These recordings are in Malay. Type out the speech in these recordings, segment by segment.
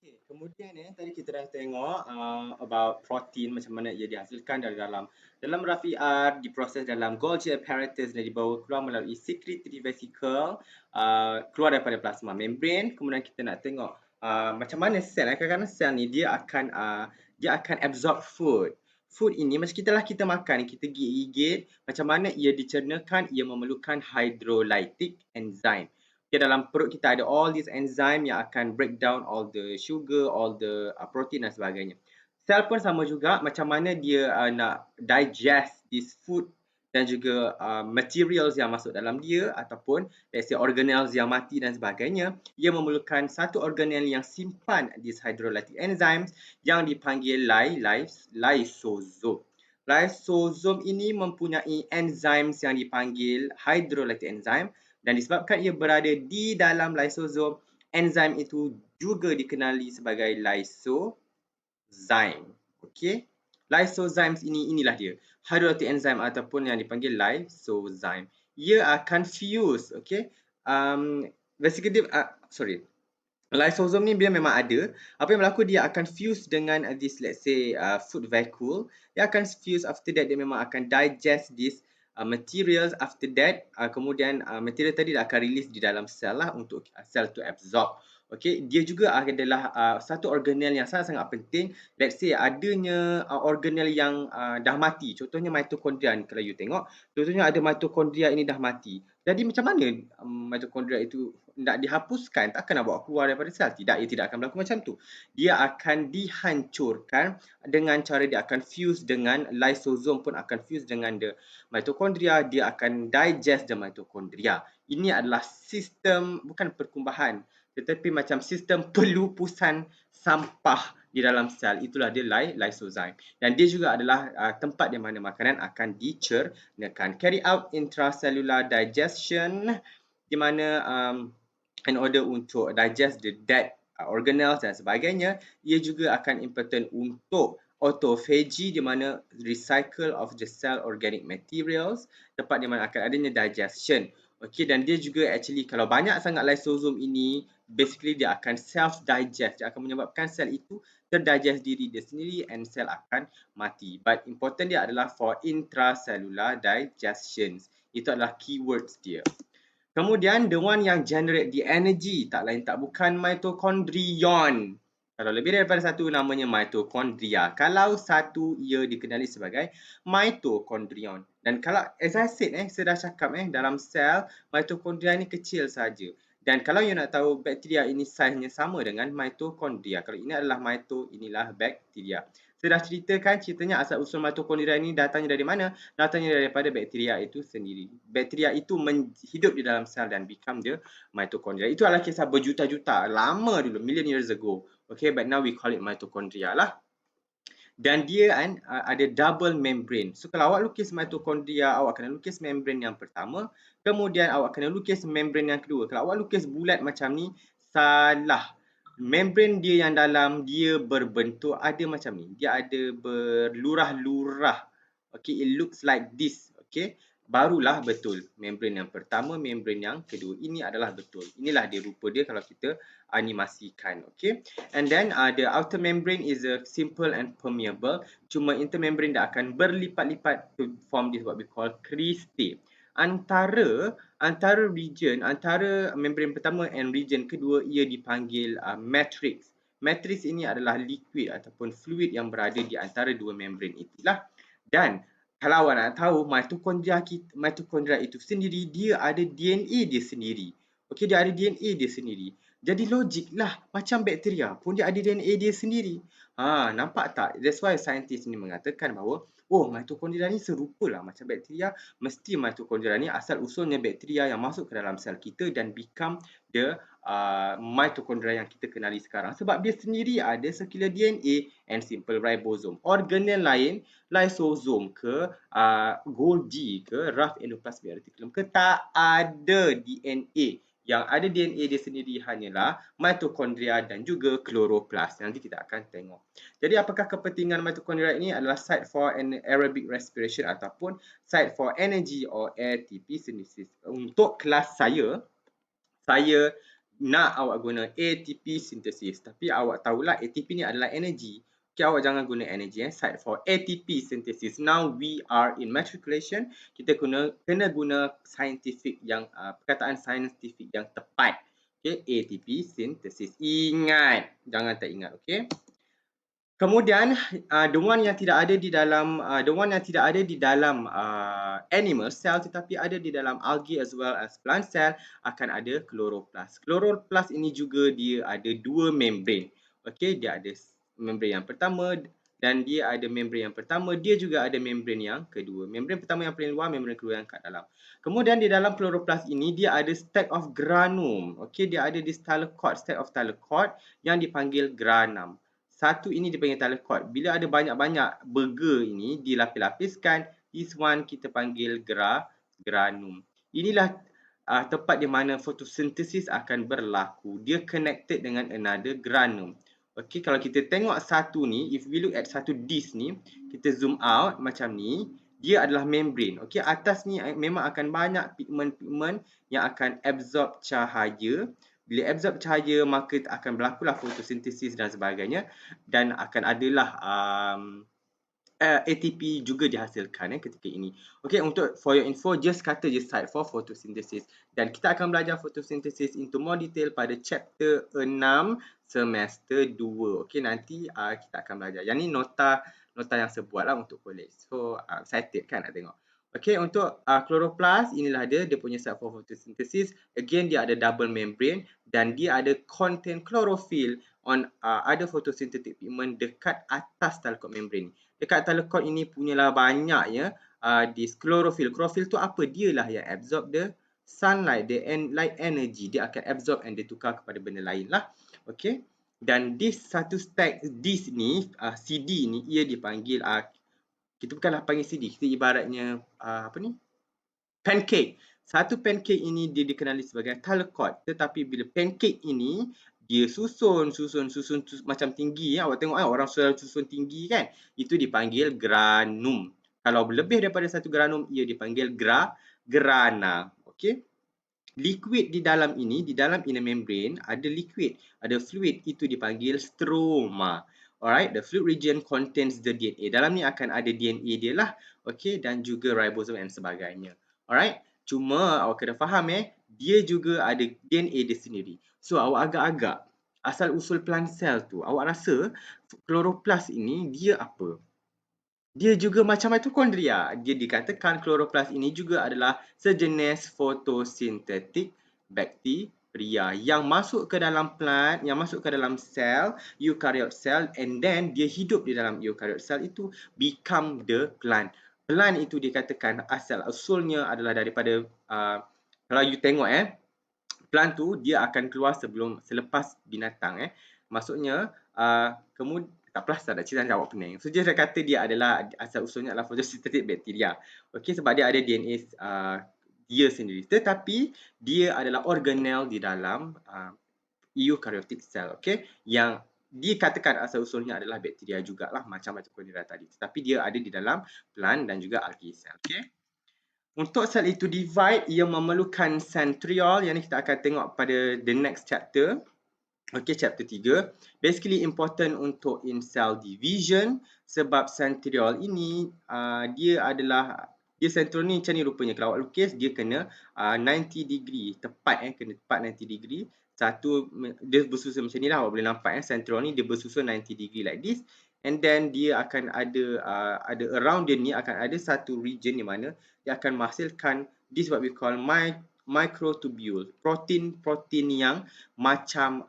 Okay, kemudian tadi kita dah tengok about protein macam mana ia dihasilkan dari dalam rafiat, diproses dalam Golgi apparatus dan dibawa keluar melalui secretory vesicle, keluar daripada plasma membrane. Kemudian kita nak tengok macam mana sel. Kadang-kadang sel ni dia akan absorb food. Food ini macam kita makan, kita gigit, macam mana ia dicernakan, ia memerlukan hydrolytic enzyme. Okay, dalam perut kita ada all these enzyme yang akan break down all the sugar, all the protein dan sebagainya. Sel pun sama juga, macam mana dia nak digest this food dan juga materials yang masuk dalam dia ataupun let's say organelles yang mati dan sebagainya. Ia memerlukan satu organelle yang simpan these hydrolytic enzymes yang dipanggil lysosome. Lysosome ini mempunyai enzymes yang dipanggil hydrolytic enzyme. Dan disebabkan ia berada di dalam lysosome, enzim itu juga dikenali sebagai lysozyme. Okey. Lysozymes inilah dia. Hydrolytic enzyme ataupun yang dipanggil lysozyme. Ia akan fuse, okey. Lysosome ni dia memang ada. Apa yang berlaku, dia akan fuse dengan this let's say food vacuole. Dia akan fuse, after that dia memang akan digest this materials. After that kemudian material tadi akan release di dalam sel lah untuk sel to absorb. Okey, dia juga adalah satu organelle yang sangat-sangat penting. Let's say adanya organelle yang dah mati. Contohnya mitokondria ni, kalau you tengok, contohnya ada mitokondria ini dah mati. Jadi macam mana mitokondria itu nak dihapuskan? Takkan nak bawa keluar daripada sel? Tidak, ia tidak akan berlaku macam tu. Dia akan dihancurkan dengan cara dia akan fuse dengan lysosome pun akan fuse dengan the mitokondria. Dia akan digest the mitokondria. Ini adalah sistem, bukan perkumbahan, tetapi macam sistem pelupusan sampah di dalam sel. Itulah dia lysozyme. Dan dia juga adalah tempat di mana makanan akan dicernakan. Carry out intracellular digestion, di mana in order untuk digest the dead organelles dan sebagainya. Ia juga akan important untuk autophagy, di mana recycle of the cell organic materials, tempat di mana akan adanya digestion. Okey, dan dia juga actually kalau banyak sangat lysosome ini, basically dia akan self digest. Dia akan menyebabkan sel itu terdigest diri dia sendiri and sel akan mati. But important dia adalah for intracellular digestions. Itu adalah keywords dia. Kemudian the one yang generate the energy tak lain tak bukan mitochondrion. Kalau lebih daripada satu, namanya mitokondria. Kalau satu, ia dikenali sebagai mitochondrion. Dan kalau, as I said, saya dah cakap dalam sel, mitokondria ni kecil saja. Dan kalau you nak tahu, bakteria ini saiznya sama dengan mitokondria. Kalau ini adalah mito, inilah bakteria. Saya dah ceritakan ceritanya asal-usul mitokondria ini datangnya dari mana? Datangnya daripada bakteria itu sendiri. Bakteria itu hidup di dalam sel dan become the mitochondria. Itu adalah kisah berjuta-juta, lama dulu, million years ago. Okay, but now we call it mitochondria lah. Dan dia ada double membrane. So kalau awak lukis mitochondria, awak kena lukis membrane yang pertama. Kemudian awak kena lukis membrane yang kedua. Kalau awak lukis bulat macam ni, salah. Membrane dia yang dalam, dia berbentuk ada macam ni. Dia ada berlurah-lurah. Okay, it looks like this. Okay, barulah betul. Membrane yang pertama, membrane yang kedua. Ini adalah betul. Inilah dia rupa dia kalau kita animasikan. Okay, and then the outer membrane is simple and permeable. Cuma intermembrane dia akan berlipat-lipat to form this what we call cristae. Antara region, antara membrane pertama and region kedua, ia dipanggil matrix. Matrix ini adalah liquid ataupun fluid yang berada di antara dua membrane itulah. Dan kalau awak nak tahu, mitokondria itu sendiri, dia ada DNA dia sendiri. Okey, dia ada DNA dia sendiri. Jadi logiklah, macam bakteria pun dia ada DNA dia sendiri. Nampak tak? That's why saintis ni mengatakan bahawa mitokondria ni serupalah macam bakteria. Mesti mitokondria ni asal usulnya bakteria yang masuk ke dalam sel kita dan become the mitokondria yang kita kenali sekarang. Sebab dia sendiri ada sekilar DNA and simple ribosome. Organelle lain, lysosome ke, Golgi ke, rough endoplasmic reticulum ke, tak ada DNA. Yang ada DNA dia sendiri hanyalah mitokondria dan juga chloroplast. Nanti kita akan tengok. Jadi apakah kepentingan mitokondria ini? Adalah site for anaerobic respiration ataupun site for energy or ATP synthesis. Untuk kelas saya nak awak guna ATP synthesis. Tapi awak tahulah ATP ni adalah energy. Okay, awak jangan guna energy. Side for ATP synthesis. Now we are in matriculation. Kita kena guna scientific yang perkataan saintifik yang tepat. Okay, ATP synthesis. Ingat, jangan tak ingat. Okay. Kemudian the one yang tidak ada di dalam animal cell tetapi ada di dalam algae as well as plant cell akan ada chloroplast. Chloroplast ini juga dia ada dua membrane. Okey, dia ada membrane yang pertama dan dia ada membrane yang pertama, dia juga ada membrane yang kedua. Membrane pertama yang paling luar, membrane kedua yang kat dalam. Kemudian di dalam chloroplast ini dia ada stack of granum. Okey, dia ada di stack of thalacot yang dipanggil granum. Satu ini dipanggil thalacot. Bila ada banyak-banyak burger ini dilapis-lapiskan, this one kita panggil granum. Inilah tempat di mana fotosintesis akan berlaku. Dia connected dengan another granum. Okey, kalau kita tengok satu ni, if we look at satu disk ni, kita zoom out macam ni, dia adalah membrane. Okey, atas ni memang akan banyak pigment-pigment yang akan absorb cahaya. Bila absorb cahaya, maka akan berlakulah fotosintesis dan sebagainya dan akan adalah ATP juga dihasilkan ketika ini. Okey, untuk for your info, just kata je side for photosynthesis. Dan kita akan belajar photosynthesis into more detail pada chapter 6 semester 2. Okey, nanti kita akan belajar. Yang ni nota yang saya buat lah untuk college. So, excited kan nak tengok. Okey, untuk chloroplast, inilah dia punya side for photosynthesis. Again, dia ada double membrane dan dia ada contain chlorophyll on ada photosynthetic pigment dekat atas thalacot membrane. Dekat thalacot ini punyalah banyak ya this chlorophyll. Chlorophyll tu apa? Dialah yang absorb the sunlight, the light energy. Dia akan absorb and dia tukar kepada benda lain lah. Okey. Dan this satu stack this ni CD ni ia dipanggil kita bukanlah panggil CD, kita ibaratnya pancake. Satu pancake ini dia dikenali sebagai thalacot. Tetapi bila pancake ini dia susun macam tinggi awak tengok orang susun tinggi kan, itu dipanggil granum. Kalau lebih daripada satu granum ia dipanggil grana. Okey. Liquid di dalam inner membrane ada liquid, ada fluid, itu dipanggil stroma. Alright, the fluid region contains the DNA. Dalam ni akan ada DNA dia lah. Okey, dan juga ribosome dan sebagainya. Alright, cuma awak kena faham dia juga ada DNA dia sendiri. So awak agak-agak asal usul plant cell tu, awak rasa chloroplast ini dia apa? Dia juga macam mitokondria. Dia dikatakan chloroplast ini juga adalah sejenis photosynthetic bacteria yang masuk ke dalam plant, yang masuk ke dalam sel, eukaryote cell, and then dia hidup di dalam eukaryote cell itu become the plant. Plant itu dikatakan asal usulnya adalah daripada kalau you tengok plant tu dia akan keluar selepas binatang maksudnya kemudian tak plastik nak cerita jawab pening. So dia kata dia adalah asal usulnya adalah photosynthetic bacteria. Okey, sebab dia ada DNA dia sendiri. Tetapi dia adalah organelle di dalam eukaryotic cell. Okey, yang dikatakan asal usulnya adalah bakteria jugalah macam mitokondria tadi. Tetapi dia ada di dalam plant dan juga algae cell. Okey. Untuk sel itu divide, ia memerlukan centriole yang kita akan tengok pada the next chapter. Okay, chapter 3. Basically important untuk in cell division sebab centriole ini dia centriole ni macam ni rupanya. Kalau awak lukis dia kena 90 degree tepat kena tepat 90 degree. Satu dia bersusun macam ni lah, awak boleh nampak centriole ni dia bersusun 90 degree like this, and then dia akan ada around dia ni akan ada satu region di mana dia akan menghasilkan this what we call microtubule, protein yang macam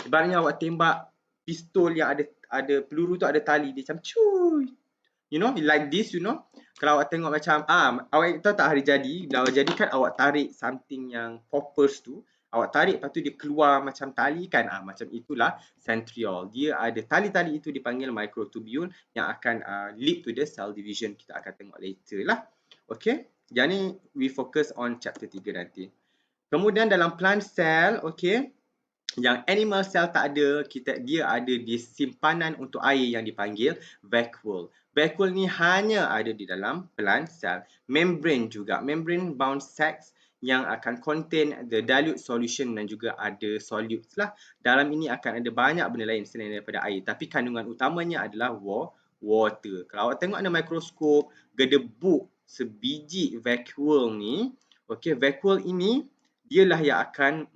ibaratnya awak tembak pistol yang ada peluru tu ada tali dia macam cuy, you know, like this, you know. Kalau awak tengok macam awak tahu tak hari jadi, bila awak jadi kan awak tarik something yang poppers tu, awak tarik lepas tu dia keluar macam tali kan, macam itulah centriole. Dia ada tali-tali itu dipanggil microtubule yang akan lead to the cell division. Kita akan tengok later lah. Okay, jadi we focus on chapter 3 nanti. Kemudian dalam plant cell, okay, yang animal cell tak ada, dia ada di simpanan untuk air yang dipanggil vacuole. Vacuole ni hanya ada di dalam plant cell. Membrane juga, membrane bound sacs yang akan contain the dilute solution dan juga ada solutes lah. Dalam ini akan ada banyak benda lain selain daripada air, tapi kandungan utamanya adalah water. Kalau awak tengok ada mikroskop, gedebuk sebiji vacuole ni, okey, vacuole ini dialah yang akan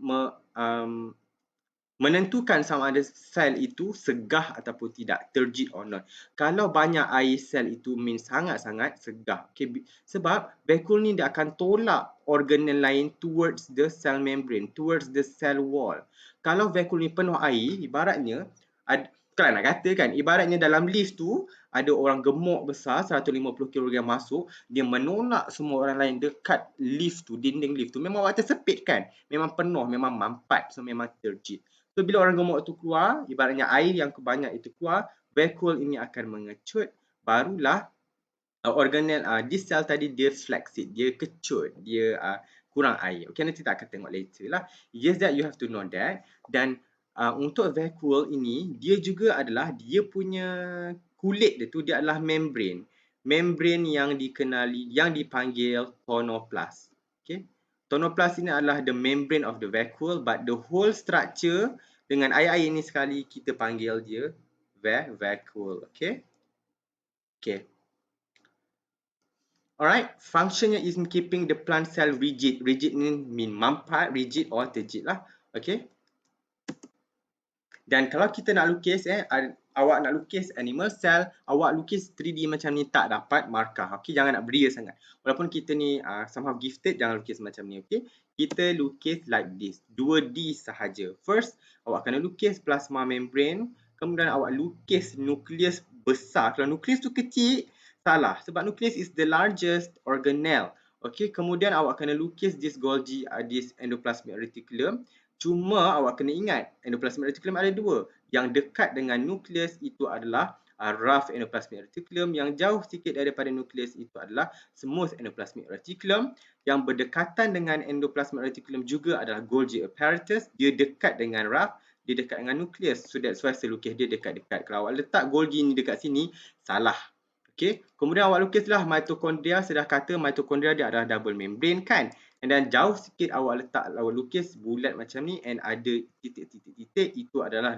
menentukan sama ada sel itu segah ataupun tidak, turgid or not. Kalau banyak air sel itu means sangat-sangat segah. Okay? Sebab vacuole ni dia akan tolak organel lain towards the cell membrane, towards the cell wall. Kalau vacuole ni penuh air, ibaratnya, kalau nak kata kan, ibaratnya dalam lift tu, ada orang gemuk besar 150 kg masuk, dia menolak semua orang lain dekat lift tu, dinding lift tu. Memang awak tersepit kan? Memang penuh, memang mampat. So memang turgid. So bila orang gemuk itu keluar, ibaratnya air yang kebanyak itu keluar, vacuole ini akan mengecut, barulah organel this cell tadi dia flaccid, dia kecut, dia kurang air. Okay, nanti tak akan tengok later lah. Yes, that you have to know that. Dan untuk vacuole ini, dia juga adalah dia punya kulit dia tu, dia adalah membrane. Membrane yang dikenali, yang dipanggil tonoplast. Okay. Tonoplast ini adalah the membrane of the vacuole, but the whole structure dengan air-air ini sekali kita panggil dia vacuole. Okay. Okay. Alright, functionnya is keeping the plant cell rigid. Rigid ni mean mampat, rigid or turgid lah. Okay. Dan kalau kita nak lukis, awak nak lukis animal cell, awak lukis 3D macam ni tak dapat markah. Okay, jangan nak beria sangat. Walaupun kita ni somehow gifted, jangan lukis macam ni. Okay, kita lukis like this, 2D sahaja. First, awak kena lukis plasma membrane. Kemudian awak lukis nukleus besar. Kalau nukleus tu kecil, salah. Sebab nukleus is the largest organelle. Okay, kemudian awak kena lukis this Golgi, this endoplasmic reticulum. Cuma awak kena ingat, endoplasmic reticulum ada dua. Yang dekat dengan nukleus itu adalah rough endoplasmic reticulum. Yang jauh sikit daripada nukleus itu adalah smooth endoplasmic reticulum. Yang berdekatan dengan endoplasmic reticulum juga adalah Golgi apparatus. Dia dekat dengan rough, dia dekat dengan nukleus. So that's why saya lukis dia dekat-dekat. Kalau awak letak Golgi ni dekat sini, salah. Okay. Kemudian awak lukislah mitokondria. Saya dah kata mitokondria dia adalah double membrane kan. Dan jauh sikit awak lukis bulat macam ni and ada titik-titik, itu adalah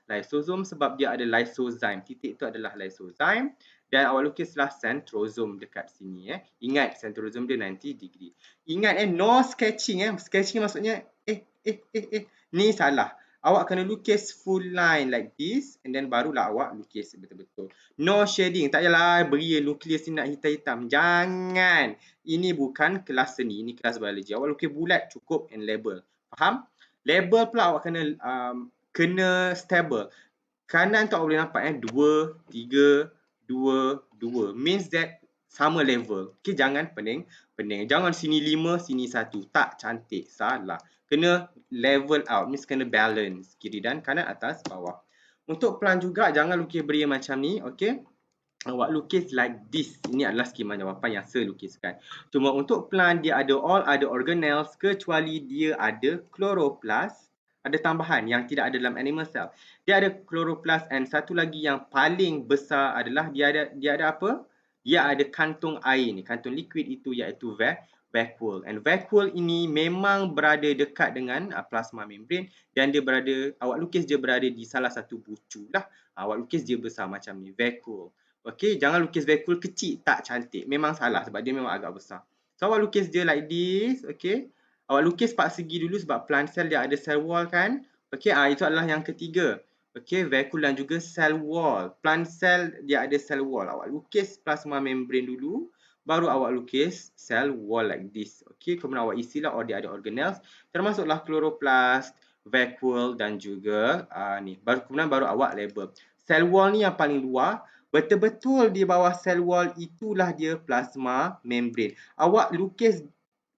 lysosom sebab dia ada lysozyme. Titik itu adalah lysozyme. Dan awak lukislah centrosome dekat sini. Ingat centrosome dia 90 degree. Ingat no sketching. Sketching maksudnya ni salah. Awak kena lukis full line like this and then barulah awak lukis betul-betul. No shading. Tak payahlah beria nukleus ni nak hitam-hitam. Jangan. Ini bukan kelas seni. Ini kelas biologi. Awak lukis bulat cukup and label. Faham? Label pula awak kena stable. Kanan tu awak boleh nampak 2, 3, 2, 2. Means that sama level. Okay, jangan pening. Jangan sini 5, sini 1. Tak cantik. Salah. Kena level out. Means kena balance. Kiri dan kanan, atas, bawah. Untuk plant juga, jangan lukis beria macam ni. Okay. Awak lukis like this. Ini adalah skema jawapan yang saya lukiskan. Cuma untuk plant, dia ada all other organelles kecuali dia ada chloroplast. Ada tambahan yang tidak ada dalam animal cell. Dia ada chloroplast and satu lagi yang paling besar adalah dia ada apa? Dia ada kantung air ni. Kantung liquid itu iaitu vacuole. And vacuole ini memang berada dekat dengan plasma membrane dan dia awak lukis dia berada di salah satu bucu lah. Awak lukis dia besar macam ni, vacuole. Okay, jangan lukis vacuole kecil, tak cantik. Memang salah sebab dia memang agak besar. So awak lukis dia like this, okay. Awak lukis part segi dulu sebab plant cell dia ada cell wall kan. Okay, itu adalah yang ketiga. Okay, vacuole dan juga cell wall. Plant cell dia ada cell wall. Awak lukis plasma membrane dulu. Baru awak lukis cell wall like this. Okay, kemudian awak isilah dia ada organelles. Termasuklah chloroplast, vacuole dan juga ni. Kemudian baru awak label. Cell wall ni yang paling luar. Betul-betul di bawah cell wall itulah dia plasma membrane. Awak lukis,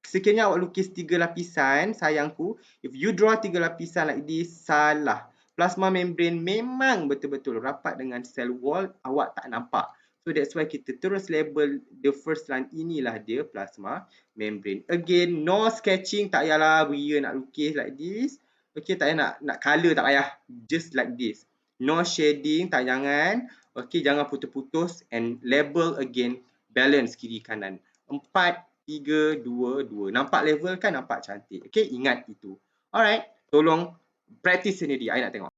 sekiranya awak lukis 3 lapisan, sayangku, if you draw 3 lapisan like this, salah. Plasma membrane memang betul-betul rapat dengan cell wall, awak tak nampak. So that's why kita terus label the first line, inilah dia plasma membrane. Again, no sketching, tak payahlah beria nak lukis like this. Okay, tak payah nak colour, tak payah. Just like this. No shading, jangan. Okay, jangan putus-putus and label again, balance kiri kanan. 4 3, 2, 2. Nampak level kan? Nampak cantik. Okay, ingat itu. Alright, tolong practice sendiri. I nak tengok.